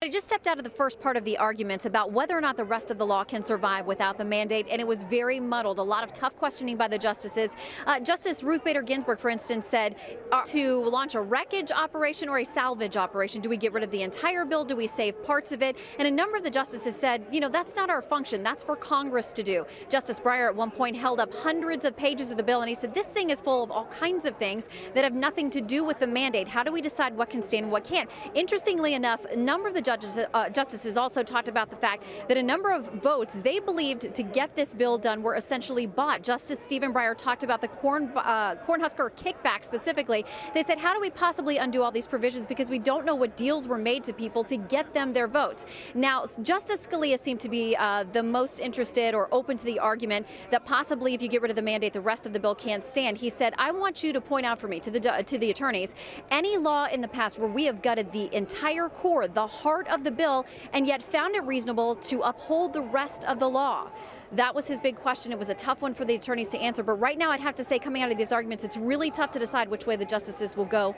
I just stepped out of the first part of the arguments about whether or not the rest of the law can survive without the mandate, and it was very muddled. A lot of tough questioning by the justices. Justice Ruth Bader Ginsburg, for instance, said to launch a wreckage operation or a salvage operation. Do we get rid of the entire bill? Do we save parts of it? And a number of the justices said, that's not our function. That's for Congress to do. Justice Breyer at one point held up hundreds of pages of the bill, and he said, this thing is full of all kinds of things that have nothing to do with the mandate. How do we decide what can stand and what can't? Interestingly enough, a number of the justices also talked about the fact that a number of votes they believed to get this bill done were essentially bought. Justice Stephen Breyer talked about the Cornhusker kickback specifically. They said, how do we possibly undo all these provisions because we don't know what deals were made to people to get them their votes? Now, Justice Scalia seemed to be the most interested or open to the argument that possibly if you get rid of the mandate, the rest of the bill can't stand. He said, I want you to point out for me, to the attorneys, any law in the past where we have gutted the entire core, the heart of the bill, and yet found it reasonable to uphold the rest of the law. That was his big question. It was a tough one for the attorneys to answer. But right now, I'd have to say, coming out of these arguments, it's really tough to decide which way the justices will go.